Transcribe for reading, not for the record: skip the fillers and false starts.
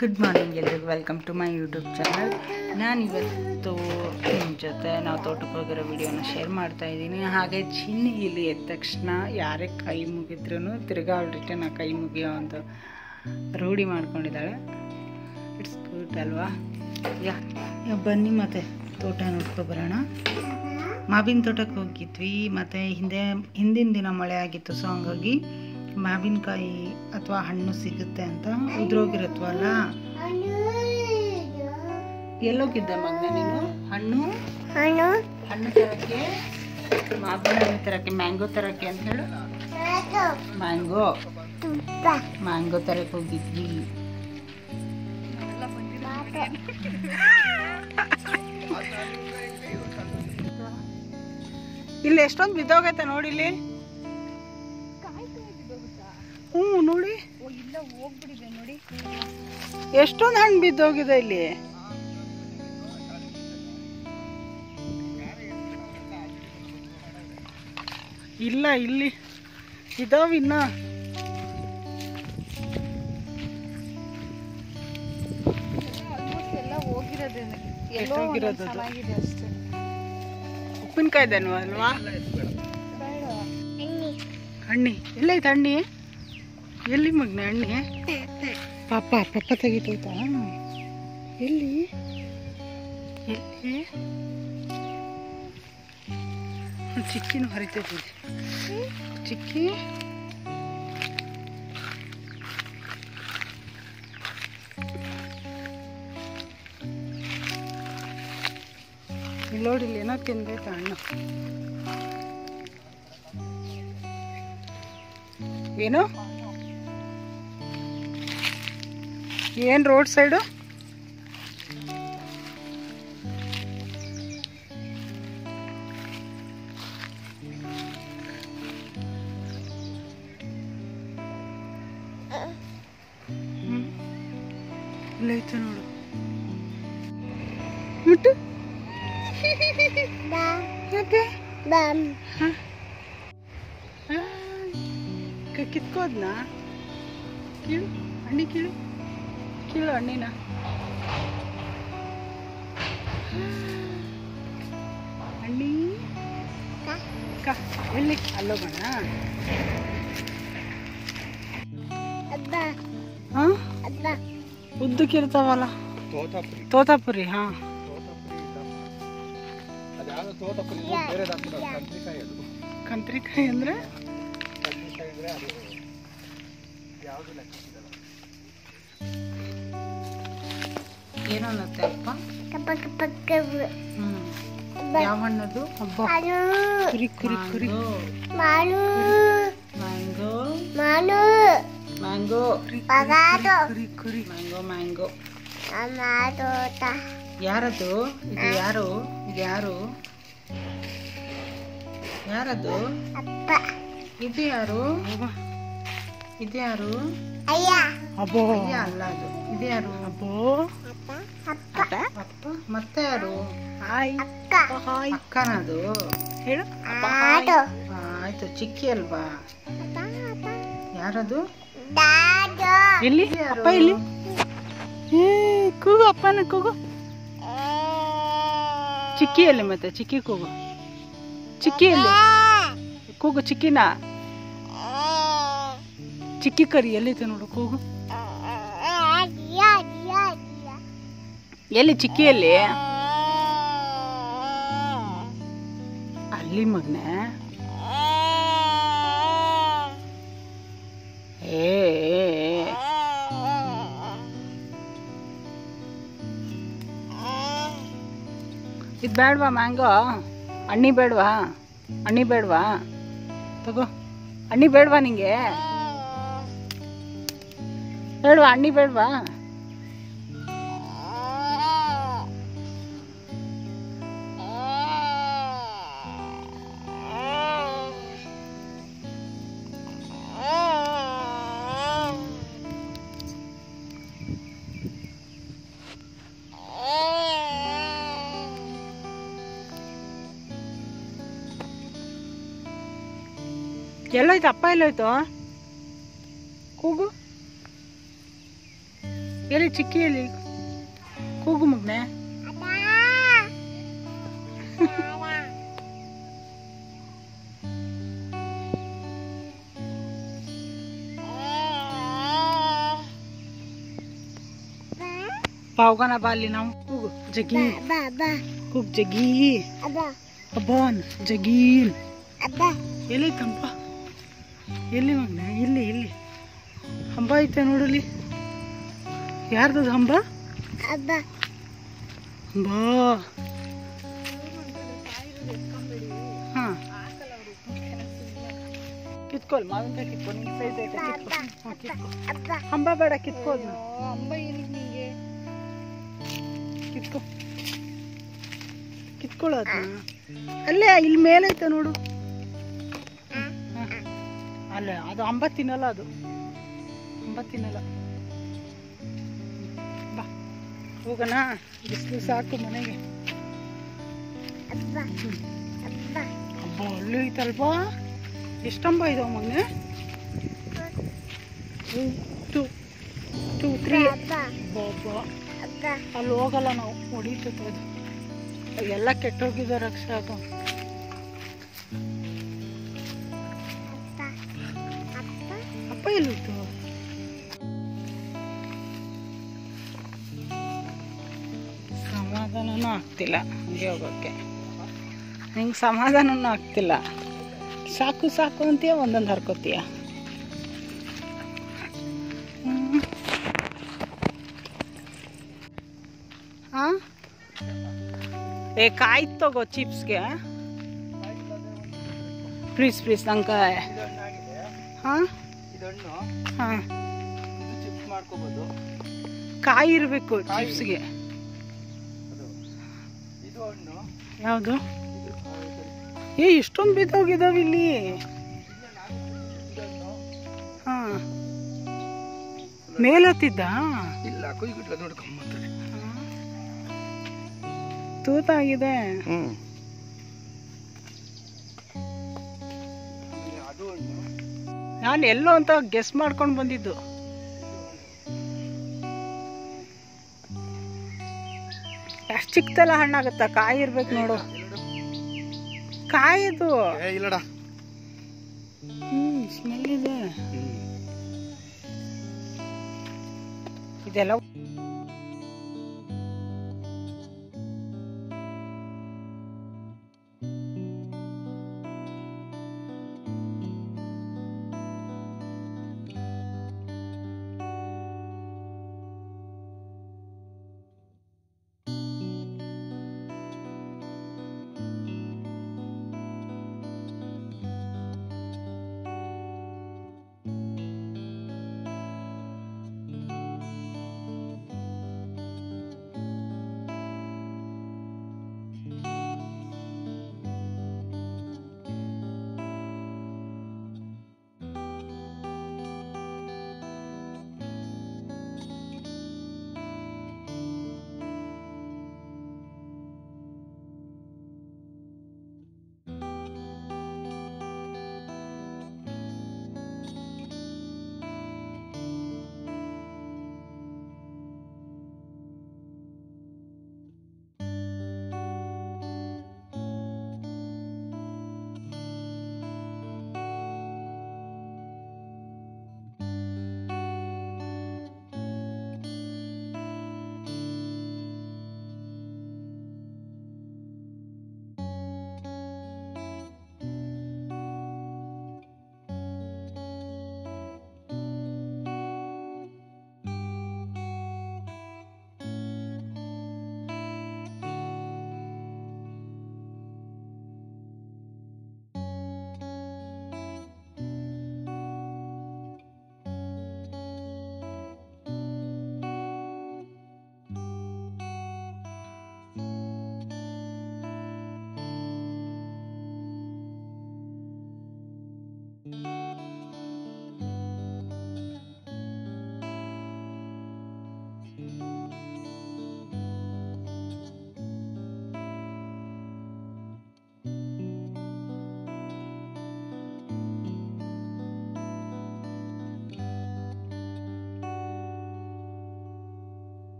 Good morning ಎಲ್ಲರಿಗೂ welcome to my YouTube channel. ನಾನಿವತ್ತು ನಿಮ್ಮ ಜೊತೆ ನಾವು ತೋಟಕ್ಕೆ ಹೋಗಿರೋ ವಿಡಿಯೋನ ಶೇರ್ ಮಾಡ್ತಾ ಇದ್ದೀನಿ. ಹಾಗೆ ಚಿನ್ನಿ ಇಲ್ಲಿ ಎದ್ದ ತಕ್ಷಣ ಯಾರೇ ಕೈ ಮುಗಿದ್ರೂ ತಿರ್ಗಾ ಅವ್ಳು ರಿಟರ್ನ್ ಆ ಕೈ ಮುಗಿಯೋ ಒಂದು ರೂಢಿ ಮಾಡ್ಕೊಂಡಿದ್ದಾಳೆ. ಇಟ್ಸ್ ಗುಡ್ ಅಲ್ವಾ? ಬನ್ನಿ ಮತ್ತೆ ತೋಟ ನೋಡ್ಕೊಬರೋಣ. ಮಾವಿನ ತೋಟಕ್ಕೆ ಹೋಗಿದ್ವಿ, ಮತ್ತು ಹಿಂದಿನ ದಿನ ಮಳೆ ಆಗಿತ್ತು. ಸೊ ಹಂಗಾಗಿ ಮಾವಿನಕಾಯಿ ಅಥವಾ ಹಣ್ಣು ಸಿಗುತ್ತೆ ಅಂತ ಉದ್ರೋಗಿರುತ್ತವಲ್ಲ. ಎಲ್ಲೋಗಿದ್ದೆ ಮಗನ ನೀನು? ಹಣ್ಣು ತರಕ್ಕೆ, ಮಾವಿನ ಹಣ್ಣು ತರಕ್ಕೆ, ಮ್ಯಾಂಗೋ ತರಕ್ಕೆ ಅಂತ ಹೇಳು. ಮ್ಯಾಂಗೋ ತರಕ್ಕೆ ಹೋಗಿದ್ವಿ. ಇಲ್ಲಿ ಎಷ್ಟೊಂದು ಬಿದ್ದೋಗೈತೆ ನೋಡಿ. ಇಲ್ಲಿ ನೋಡಿ, ನೋಡಿ ಎಷ್ಟೊಂದು ಹಣ್ಣು ಬಿದ್ದೋಗಿದೆ ಇಲ್ಲಿ. ಇಲ್ಲ ಇಲ್ಲಿ ಇದಾವ ಇನ್ನ. ಉಪ್ಪಿನಕಾಯ್ದೇನು ಅಲ್ವಾ? ಹಣ್ಣಿ ಎಲ್ಲೈತೆ? ಹಣ್ಣಿ ಎಲ್ಲಿ ಮಗ್ನ? ಹಣ್ಣಿ ಪಾಪ ತೆಗಿತೈತಾ? ಎಲ್ಲಿ ಚಿಕ್ಕಿನೂ ಹರಿತೈತಿ. ಚಿಕ್ಕಿ ಇಲ್ಲಿ ನೋಡಿ, ಇಲ್ಲಿ ಏನೋ ತಿನ್ಬೇಕಾ ಹಣ್ಣು. ಏನು ಏನ್ ರೋಡ್ ಸೈಡು? ಇಲ್ಲೈತೆ ನೋಡು. ಮುಟ್ಟು ಕಿತ್ಕೋದ್ನ? ಕೀಳು ಹಣ್ಣಿ, ಕೀಳು ಹಣ್ಣಿನ. ಹಣ್ಣಿ ಎಲ್ಲಿ? ಅಲ್ಲೋಗೋಣ. ಉದ್ದಕ್ಕಿರ್ತಾವಲ್ಲ ತೋತಾಪುರಿ. ಕಂತ್ರಿಕಾಯಿ ಅಂದ್ರೆ ಏನನ್ನತ್ತೆ ಅಪ್ಪ? ಯಾವ ಹಣ್ಣದು? ಕುರಿ ಮ್ಯಾಂಗೋ. ಯಾರದು? ಇದು ಯಾರು? ಯಾರದು? ಇದು ಯಾರು? ಅಬ್ಬೋ ಅಲ್ಲ, ಅದು ಇದು ಯಾರು? ಅಬ್ಬೋ ಅಪ್ಪ. ಮತ್ತೆ ಯಾರು? ಅಕ್ಕನದು ಹೇಳು. ಆಯ್ತು, ಚಿಕ್ಕಿ ಅಲ್ವಾ? ಯಾರದು? ಎಲ್ಲಿ ಅಪ್ಪ? ಇಲ್ಲಿ ಕೂಗು, ಅಪ್ಪನ ಕೂಗು. ಚಿಕ್ಕಿಯಲ್ಲಿ ಮತ್ತೆ ಚಿಕ್ಕಿ ಕೂಗು. ಚಿಕ್ಕಿಯಲ್ಲಿ ಕೂಗು. ಚಿಕ್ಕಿನ ಚಿಕ್ಕಿ ಕರಿ ಎಲ್ಲಿತ್ತು ನೋಡು, ಕೂಗು. ಎಲ್ಲಿ ಚಿಕ್ಕಿಯಲ್ಲಿ? ಅಲ್ಲಿ ಮಗನೆ. ಇದು ಬೇಡವಾ? ಮ್ಯಾಂಗೋ ಹಣ್ಣಿ ಬೇಡವಾ? ತಗೋ. ಹಣ್ಣಿ ಬೇಡವಾ ನಿಂಗೆ? ಬೇಡವಾ? ಹಣ್ಣಿ ಬೇಡವಾ? ಎಲ್ಲೋಯ್ತು ಅಪ್ಪ? ಎಲ್ಲೋಯ್ತು? ಕೂಗು. ಎಲ್ಲಿ ಚಿಕ್ಕಿ ಎಲ್ಲಿ ಕೂಗು ಮಗ್ನೆ. ಹೋಗೋಣ ಬಾ ಅಲ್ಲಿ ನಾವು. ಕೂಗು ಜಗಿ ಕೂಗ್ ಜಗಿ ಅಬ್ಬಾನ್ ಜಗೀನ್. ಎಲ್ಲಿ ಕಂಪ ಎಲ್ಲಿ ಮಗ್ನೆ? ಇಲ್ಲಿ ಇಲ್ಲಿ ಹಂಬ ಐತೆ ನೋಡಲಿ. ಯಾರ್ದದು ಹಂಬ? ಹಂಬಾ. ಹಾ ಕಿತ್ಕೊಲ್ ಮಾವಿನಕಾಯಿ ಕಿತ್ಕೊ. ನಿಂಗೆ ಸೈಜ್ ಐತೆ ಕಿತ್ಕೊ. ಹಂಬ ಬೇಡ ಕಿತ್ಕೋದ್. ಹಂಬ ಏನಿಗೆ ನಿಂಗೆ? ಕಿತ್ಕೊ ಕಿತ್ಕೊಳ್ಳೋದು. ಅಲ್ಲೇ ಇಲ್ಲಿ ಮೇಲೈತೆ ನೋಡು. ಅಲ್ಲೇ ಅದು ಹಂಬ ತಿನ್ನಲ್ಲ. ಅದು ಹಂಬ ತಿನ್ನಲ್ಲ. ಬಾ ಹೋಗೋಣ. ಬಿಸಿಲು ಸಾಕು ಮನೆಗೆ. ಹಬ್ಬ ಒಳ್ಳೆ ಐತಲ್ವಾ? ಎಷ್ಟು ಹಂಬ ಇದಾವ ಮಗನೆ? 2 2 3. ಅಲ್ಲಿ ಹೋಗಲ್ಲ ನಾವು. ಹೊಡಿತದೆ ಅದು. ಎಲ್ಲ ಕೆಟ್ಟೋಗಿದ ರಕ್ಷಾ. ಅದು ಅಪ್ಪ ಎಲ್ಲಿತ್ತು? ಸಮಾಧಾನನೂ ಆಗ್ತಿಲ್ಲ ಹಂಗೆ ಹೋಗೋಕ್ಕೆ. ನಿಂಗೆ ಸಮಾಧಾನನೂ ಆಗ್ತಿಲ್ಲ. ಸಾಕು ಸಾಕು ಅಂತೀಯ, ಒಂದೊಂದು ಹರ್ಕೋತೀಯ. ಹಾಂ ಏ ಕಾಯಿ ತಗೋ ಚಿಪ್ಸ್ಗೆ. ಪ್ಲೀಸ್ ನಂಗೆ. ಹಾಂ ಹಾಂ ಕಾಯಿ ಇರಬೇಕು ಚಿಪ್ಸ್ಗೆ. ಯಾವುದು? ಏ ಇಷ್ಟೊಂದು ಬಿದ್ದೋಗಿದಾವ ಇಲ್ಲಿ. ಹಾಂ ಮೇಲತ್ತಿದ್ದ ತೂತಾಗಿದೆ. ನಾನು ಎಲ್ಲೋ ಅಂತ ಗೆಸ್ ಮಾಡ್ಕೊಂಡು ಬಂದಿದ್ದು. ಅಷ್ಟು ಚಿಕ್ಕದೆಲ್ಲ ಹಣ್ಣಾಗುತ್ತಾ? ಕಾಯಿ ಇರ್ಬೇಕು ನೋಡು. ಕಾಯಿದು ಸ್ಮೆಲ್ ಇದೆ. ಇದೆಲ್ಲ